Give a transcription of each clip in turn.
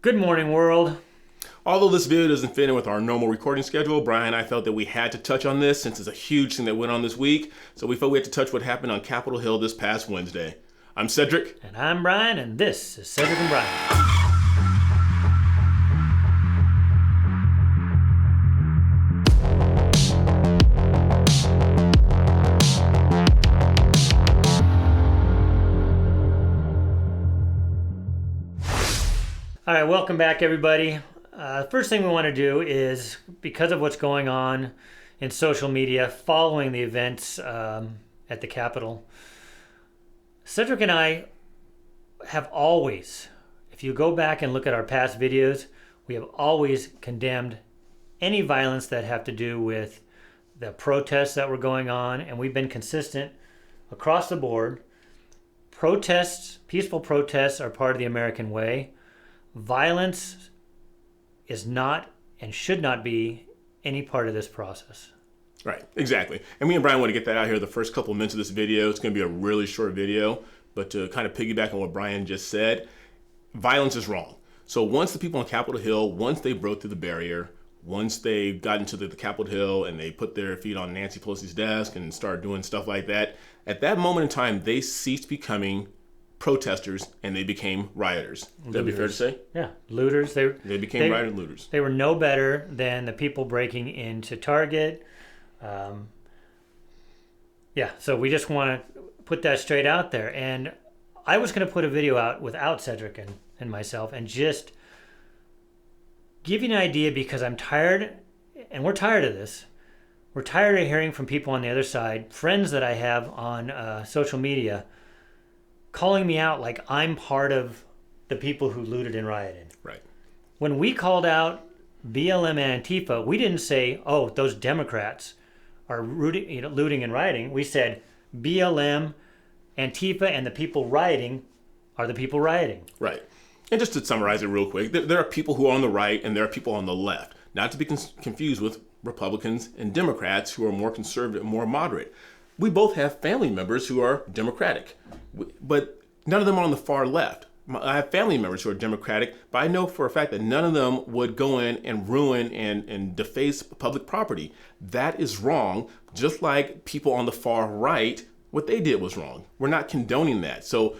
Good morning, world. Although this video doesn't fit in with our normal recording schedule, Brian and I felt that we had to touch on this since it's a huge thing that went on this week. So we felt we had to touch what happened on Capitol Hill this past Wednesday. I'm Cedric. And I'm Brian, and this is Cedric and Brian. All right, welcome back, everybody. First thing we want to do is, because of what's going on in social media following the events at the Capitol, Cedric and I have always, if you go back and look at our past videos, we have always condemned any violence that have to do with the protests that were going on, and we've been consistent across the board. Protests, peaceful protests, are part of the American way. Violence is not and should not be any part of this process. Right, exactly. And me and Brian want to get that out here the first couple of minutes of this video. It's going to be a really short video, but to kind of piggyback on what Brian just said, violence is wrong. So once the people on Capitol Hill, once they broke through the barrier, once they got into the Capitol Hill and they put their feet on Nancy Pelosi's desk and started doing stuff like that, at that moment in time, they ceased becoming protesters and they became rioters. Would that be fair to say? Yeah, looters. They became riot looters. They were no better than the people breaking into Target. So we just want to put that straight out there. And I was going to put a video out without Cedric and myself and just give you an idea, because I'm tired, and we're tired of this. We're tired of hearing from people on the other side, friends that I have on social media, calling me out like I'm part of the people who looted and rioted. Right. When we called out BLM and Antifa, we didn't say, "Oh, those Democrats are looting and rioting." We said BLM, Antifa, and the people rioting are the people rioting. Right. And just to summarize it real quick, there are people who are on the right and there are people on the left, not to be confused with Republicans and Democrats who are more conservative, more moderate. We both have family members who are Democratic, but none of them are on the far left. I have family members who are Democratic, but I know for a fact that none of them would go in and ruin and deface public property. That is wrong, just like people on the far right, what they did was wrong. We're not condoning that. So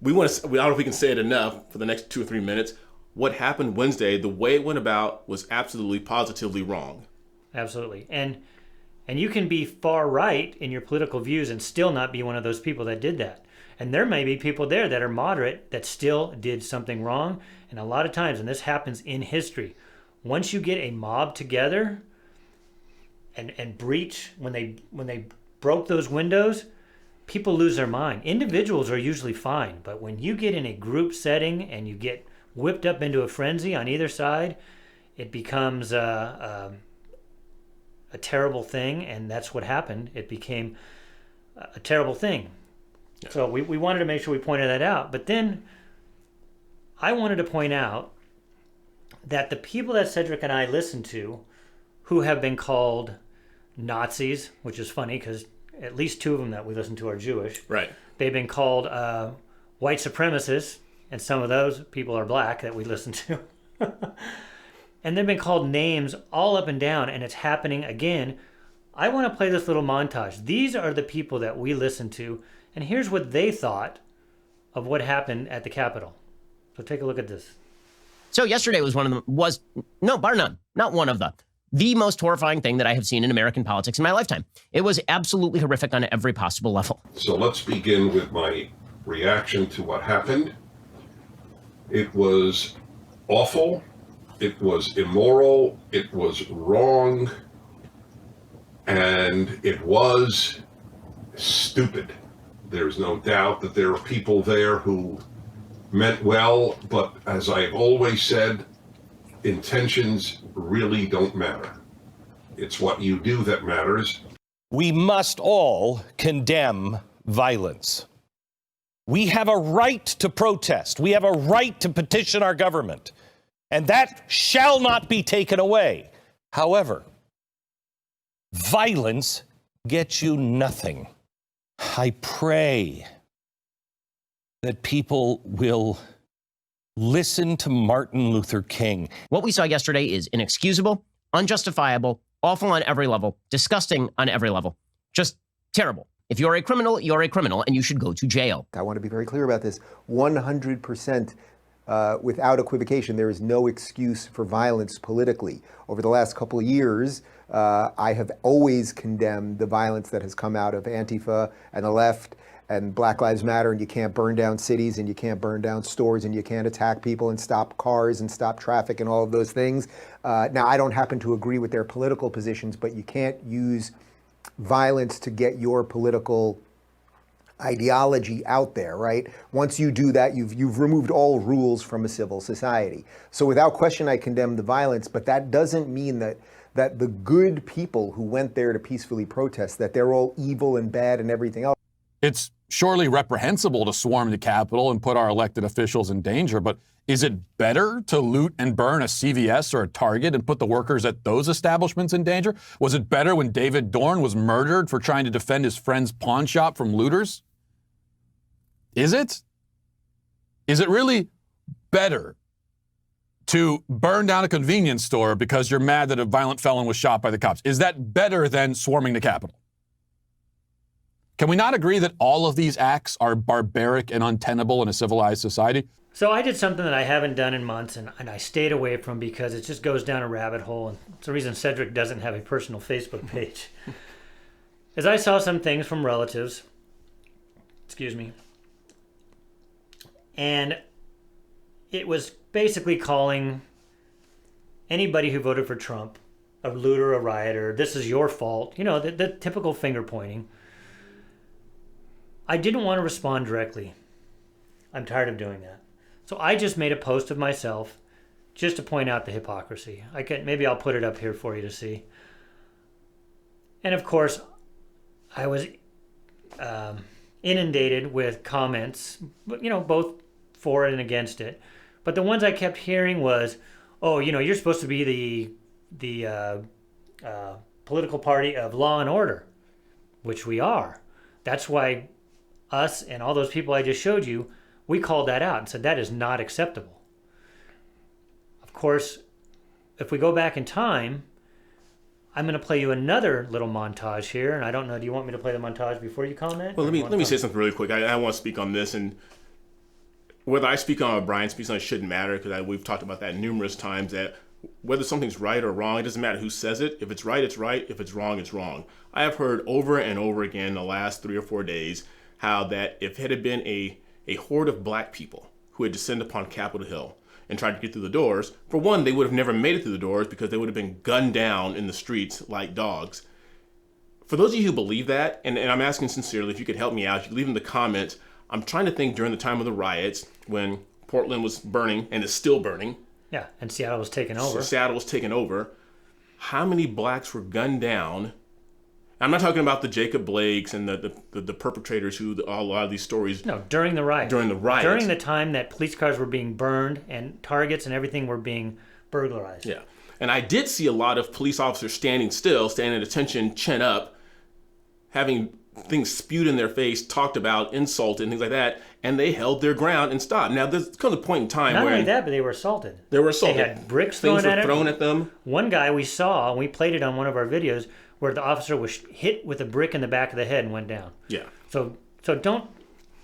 I don't know if we can say it enough for the next 2 or 3 minutes. What happened Wednesday, the way it went about, was absolutely, positively wrong. Absolutely. And you can be far right in your political views and still not be one of those people that did that. And there may be people there that are moderate that still did something wrong. And a lot of times, and this happens in history, once you get a mob together and breach, when they broke those windows, people lose their mind. Individuals are usually fine, but when you get in a group setting and you get whipped up into a frenzy on either side, it becomes a terrible thing, and that's what happened. It became a terrible thing. Yeah. So we wanted to make sure we pointed that out. But then I wanted to point out that the people that Cedric and I listen to, who have been called Nazis, which is funny because at least 2 of them that we listen to are Jewish. Right. They've been called white supremacists, and some of those people are black that we listen to. And they've been called names all up and down, and it's happening again. I want to play this little montage. These are the people that we listen to, and here's what they thought of what happened at the Capitol. So take a look at this. So yesterday was bar none, not one of the most horrifying thing that I have seen in American politics in my lifetime. It was absolutely horrific on every possible level. So let's begin with my reaction to what happened. It was awful. It was immoral, it was wrong, and it was stupid. There's no doubt that there are people there who meant well, but as I've always said, intentions really don't matter. It's what you do that matters. We must all condemn violence. We have a right to protest. We have a right to petition our government. And that shall not be taken away. However, violence gets you nothing. I pray that people will Listen to Martin Luther King. What we saw yesterday is inexcusable, unjustifiable, awful on every level, disgusting on every level. Just terrible. If you're a criminal, you're a criminal, and you should go to jail. I want to be very clear about this. 100% without equivocation, there is no excuse for violence politically. Over the last couple of years, I have always condemned the violence that has come out of Antifa and the left and Black Lives Matter, and you can't burn down cities, and you can't burn down stores, and you can't attack people and stop cars and stop traffic and all of those things. Now, I don't happen to agree with their political positions, but you can't use violence to get your political ideology out there, right? Once you do that, you've removed all rules from a civil society. So without question, I condemn the violence, but that doesn't mean that the good people who went there to peacefully protest, that they're all evil and bad and everything else. It's surely reprehensible to swarm the Capitol and put our elected officials in danger, but is it better to loot and burn a CVS or a Target and put the workers at those establishments in danger? Was it better when David Dorn was murdered for trying to defend his friend's pawn shop from looters? Is it? Is it really better to burn down a convenience store because you're mad that a violent felon was shot by the cops? Is that better than swarming the Capitol? Can we not agree that all of these acts are barbaric and untenable in a civilized society? So I did something that I haven't done in months, and I stayed away from because it just goes down a rabbit hole. And it's the reason Cedric doesn't have a personal Facebook page. As I saw some things from relatives, excuse me, and it was basically calling anybody who voted for Trump a looter, a rioter, this is your fault, you know, the typical finger pointing. I didn't want to respond directly. I'm tired of doing that. So I just made a post of myself just to point out the hypocrisy. Maybe I'll put it up here for you to see. And of course, I was inundated with comments, you know, both for it and against it. But the ones I kept hearing was, oh, you know, you're supposed to be the political party of law and order, which we are. That's why us and all those people I just showed you, we called that out and said that is not acceptable. Of course, if we go back in time, I'm going to play you another little montage here, and I don't know, do you want me to play the montage before you comment? Well, let me say something really quick. I want to speak on this, and whether I speak on or Brian speaks on it shouldn't matter, because we've talked about that numerous times, that whether something's right or wrong, it doesn't matter who says it. If it's right, it's right. If it's wrong, it's wrong. I have heard over and over again in the last 3 or 4 days how that if it had been a horde of black people who had descended upon Capitol Hill and tried to get through the doors, for one, they would have never made it through the doors because they would have been gunned down in the streets like dogs. For those of you who believe that, and I'm asking sincerely, if you could help me out, you can leave in the comments. I'm trying to think during the time of the riots when Portland was burning and is still burning. Yeah, and Seattle was taken over. Seattle was taken over. How many blacks were gunned down? I'm not talking about the Jacob Blakes and the perpetrators who a lot of these stories. No, during the riot. During the riot. During the time that police cars were being burned and Targets and everything were being burglarized. Yeah. And I did see a lot of police officers standing still, standing at attention, chin up, having things spewed in their face, talked about, insulted, and things like that, and they held their ground and stopped. Now, there's comes a point in time where... Not where... only that, but they were assaulted. They were assaulted. They had bricks things thrown were thrown at them. One guy we saw, and we played it on one of our videos, where the officer was hit with a brick in the back of the head and went down. Yeah. So don't...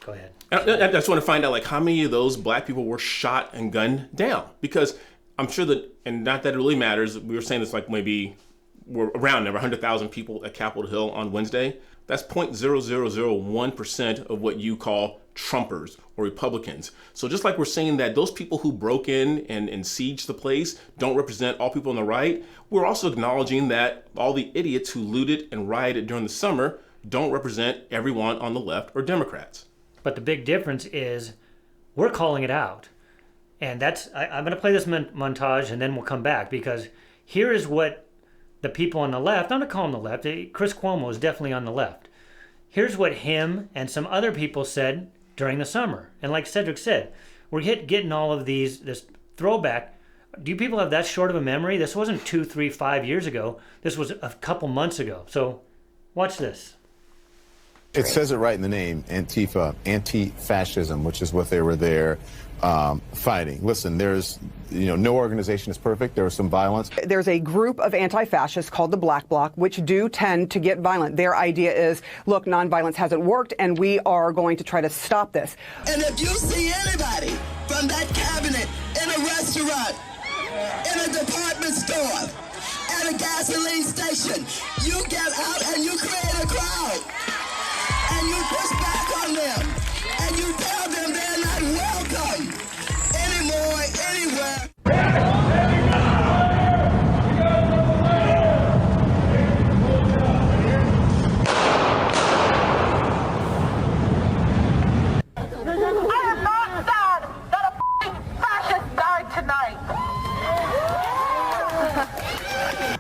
Go ahead. I just want to find out, like, how many of those black people were shot and gunned down? Because I'm sure that, and not that it really matters, we were saying this like maybe we're around never 100,000 people at Capitol Hill on Wednesday. That's 0.0001% of what you call Trumpers or Republicans. So just like we're saying that those people who broke in and sieged the place don't represent all people on the right, we're also acknowledging that all the idiots who looted and rioted during the summer don't represent everyone on the left or Democrats. But the big difference is we're calling it out. And that's, I'm going to play this montage and then we'll come back, because here is what the people on the left, I'm going to call them the left, Chris Cuomo is definitely on the left. Here's what him and some other people said during the summer. And like Cedric said, we're getting all of this throwback. Do you people have that short of a memory? This wasn't 2, 3, 5 years ago. This was a couple months ago. So watch this. It says it right in the name, Antifa, anti-fascism, which is what they were there fighting. Listen, there's, no organization is perfect. There was some violence. There's a group of anti-fascists called the Black Bloc, which do tend to get violent. Their idea is, look, nonviolence hasn't worked, and we are going to try to stop this. And if you see anybody from that cabinet in a restaurant, in a department store, at a gasoline station, you get out and you create a crowd. And you push back on them. And you tell them they're not welcome anymore, anywhere. I am not sad that a fascist died tonight.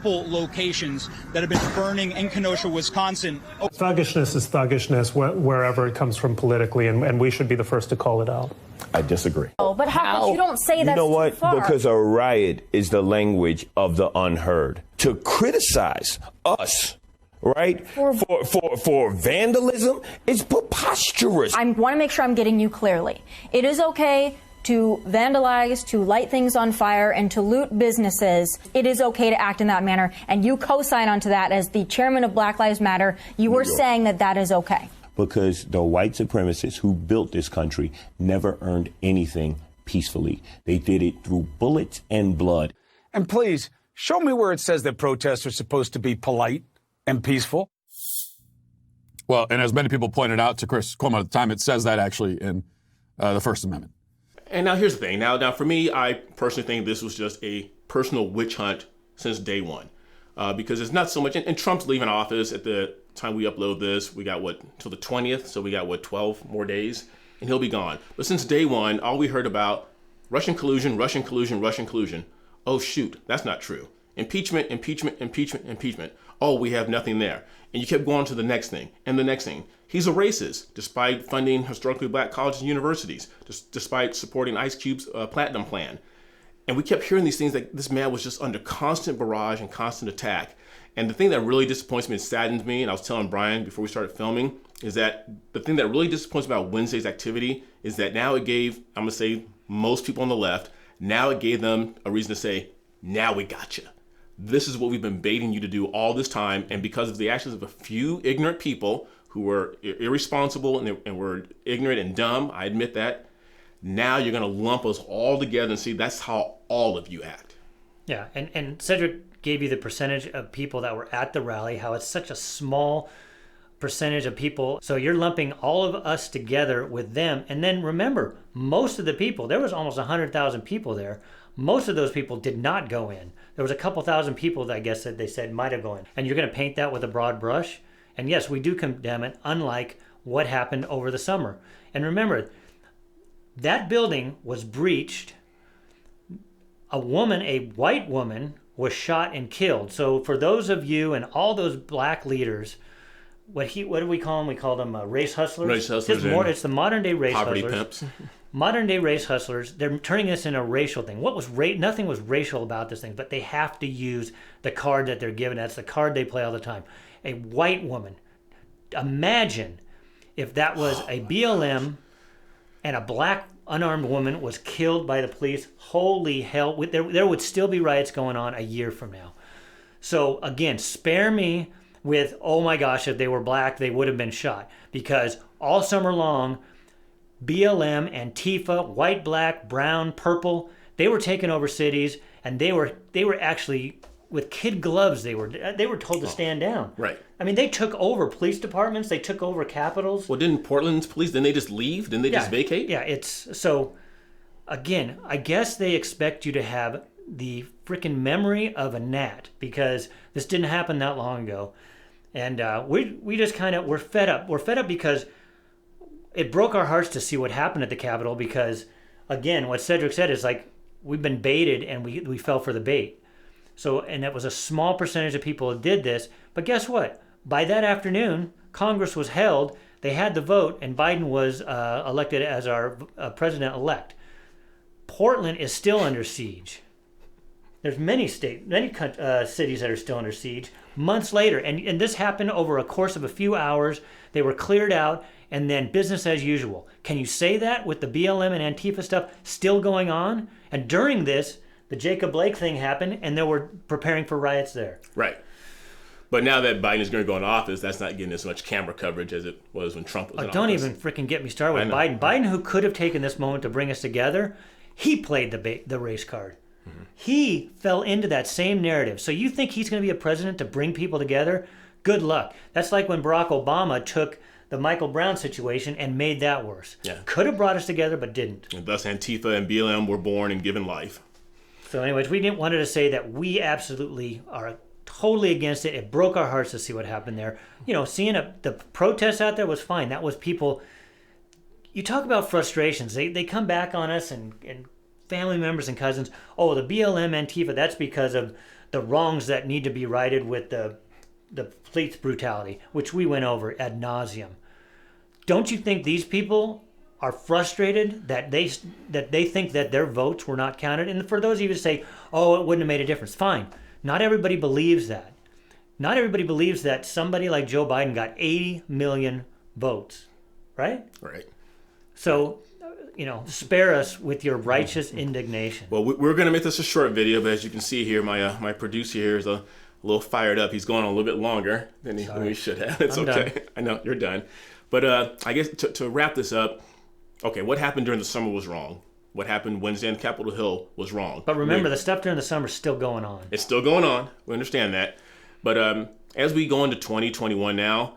Locations that have been burning in Kenosha, Wisconsin. Thuggishness is thuggishness wherever it comes from politically, and we should be the first to call it out. I disagree. Oh, but how? You don't say that. You know what? Too far. Because a riot is the language of the unheard. To criticize us, right, for vandalism is preposterous. I want to make sure I'm getting you clearly. It is okay to vandalize, to light things on fire, and to loot businesses. It is okay to act in that manner, and you co-sign onto that as the chairman of Black Lives Matter. You were saying that that is okay. Because the white supremacists who built this country never earned anything peacefully. They did it through bullets and blood. And please, show me where it says that protests are supposed to be polite and peaceful. Well, and as many people pointed out to Chris Cuomo at the time, it says that actually in the First Amendment. And now here's the thing. Now for me, I personally think this was just a personal witch hunt since day one. Because it's not so much, and Trump's leaving office at the time we upload this. We got till the 20th, so we got 12 more days, and he'll be gone. But since day one, all we heard about, Russian collusion, Russian collusion, Russian collusion. Oh shoot, that's not true. Impeachment, impeachment, impeachment, impeachment. Oh, we have nothing there. And you kept going to the next thing, and the next thing. He's a racist, despite funding historically black colleges and universities, despite supporting Ice Cube's platinum plan. And we kept hearing these things like this man was just under constant barrage and constant attack. And the thing that really disappoints me and saddens me, and I was telling Brian before we started filming, is that the thing that really disappoints me about Wednesday's activity is that now it gave, I'm gonna say most people on the left, now it gave them a reason to say, now we got you. This is what we've been baiting you to do all this time. And because of the actions of a few ignorant people who were irresponsible and were ignorant and dumb, I admit that, now you're gonna lump us all together and see that's how all of you act. Yeah, and Cedric gave you the percentage of people that were at the rally, how it's such a small percentage of people. So you're lumping all of us together with them. And then remember, most of the people, there was almost 100,000 people there. Most of those people did not go in. There was a couple thousand people that I guess that they said might have gone in. And you're going to paint that with a broad brush? And yes, we do condemn it, unlike what happened over the summer. And remember, that building was breached. A white woman, was shot and killed. So for those of you and all those black leaders, what do we call them? We call them race hustlers. Race hustlers. It's the modern day race poverty hustlers. Pimps. Modern day race hustlers. They're turning this into a racial thing. Nothing was racial about this thing, but they have to use the card that they're given. That's the card they play all the time. A white woman. Imagine if that was a BLM and a black unarmed woman was killed by the police. Holy hell. There would still be riots going on a year from now. So again, spare me with, oh my gosh, if they were black, they would have been shot. Because all summer long, BLM, Antifa, white, black, brown, purple, they were taking over cities, and they were actually, with kid gloves, they were told to stand down. Right. I mean, they took over police departments, they took over capitals. Well, didn't Portland's police, didn't they just leave? Didn't they just vacate? Yeah, so, again, I guess they expect you to have the freaking memory of a gnat, because this didn't happen that long ago. And we just we're fed up. We're fed up because it broke our hearts to see what happened at the Capitol, because, again, what Cedric said is like, we've been baited and we fell for the bait. So, and it was a small percentage of people that did this. But guess what? By that afternoon, Congress was held, they had the vote, and Biden was elected as our president-elect. Portland is still under siege. There's many cities that are still under siege months later. And this happened over a course of a few hours. They were cleared out, and then business as usual. Can you say that with the BLM and Antifa stuff still going on? And during this, the Jacob Blake thing happened, and they were preparing for riots there. Right. But now that Biden is going to go into office, that's not getting as much camera coverage as it was when Trump was in office. Don't even freaking get me started with Biden. Biden, who could have taken this moment to bring us together, he played the race card. Mm-hmm. He fell into that same narrative. So you think he's going to be a president to bring people together? Good luck. That's like when Barack Obama took the Michael Brown situation and made that worse. Yeah. Could have brought us together, but didn't. And thus Antifa and BLM were born and given life. So anyways, we didn't wanted to say that we absolutely are totally against it. It broke our hearts to see what happened there. You know, seeing the protests out there was fine. That was people. You talk about frustrations. They come back on us and family members and cousins. Oh, the BLM Antifa, that's because of the wrongs that need to be righted with the police brutality, which we went over ad nauseum. Don't you think these people are frustrated that they think that their votes were not counted? And for those of you who say, oh, it wouldn't have made a difference, fine. Not everybody believes that. Not everybody believes that somebody like Joe Biden got 80 million votes, right? Right. So, spare us with your righteous indignation. Well, we're going to make this a short video, but as you can see here, my producer here is a little fired up. He's going on a little bit longer than we should have. It's I'm okay. done. I know, you're done. But I guess to wrap this up, okay, what happened during the summer was wrong. What happened Wednesday on Capitol Hill was wrong. But remember, the stuff during the summer is still going on. It's still going on. We understand that. But as we go into 2021 now,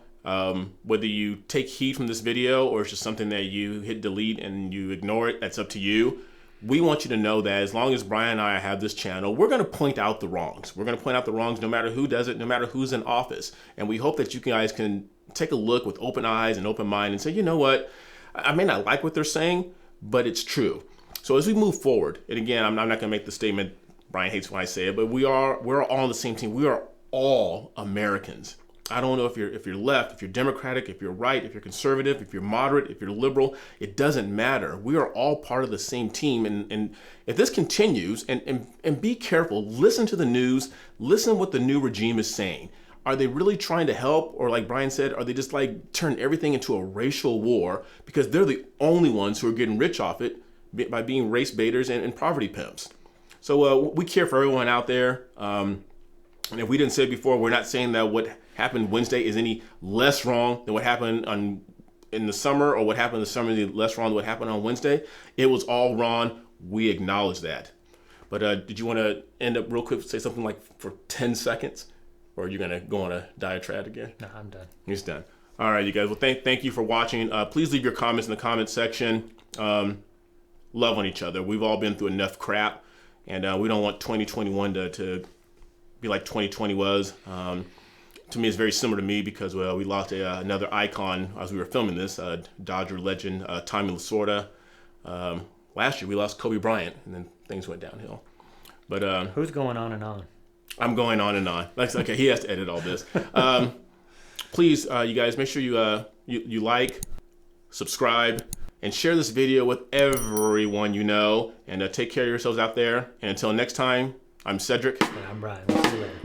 whether you take heed from this video or it's just something that you hit delete and you ignore it, that's up to you. We want you to know that as long as Brian and I have this channel, we're going to point out the wrongs. We're going to point out the wrongs no matter who does it, no matter who's in office. And we hope that you guys can take a look with open eyes and open mind and say, you know what? I may not like what they're saying, but it's true. So as we move forward, and again, I'm not going to make the statement Brian hates when I say it, but we're all on the same team. We are all Americans. I don't know if you're left, if you're Democratic, if you're right, if you're conservative, if you're moderate, if you're liberal, it doesn't matter. We are all part of the same team. And if this continues, and be careful, listen to the news, listen to what the new regime is saying. Are they really trying to help? Or like Brian said, are they just like turn everything into a racial war because they're the only ones who are getting rich off it by being race baiters and poverty pimps? So we care for everyone out there. And if we didn't say it before, we're not saying that what happened Wednesday is any less wrong than what happened in the summer, or what happened in the summer is less wrong than what happened on Wednesday. It was all wrong. We acknowledge that. But did you want to end up real quick, say something like for 10 seconds? Or are you going to go on a diatribe again? No, I'm done. He's done. All right, you guys. Well, thank you for watching. Please leave your comments in the comment section. Love on each other. We've all been through enough crap, and we don't want 2021 to be like 2020 was. To me, it's very similar to me because, well, we lost another icon as we were filming this, Dodger legend Tommy Lasorda. Last year, we lost Kobe Bryant, and then things went downhill. But who's going on and on? I'm going on and on. Okay, he has to edit all this. Please, you guys, make sure you like, subscribe, and share this video with everyone you know. And take care of yourselves out there. And until next time, I'm Cedric. And I'm Brian. We'll see you later.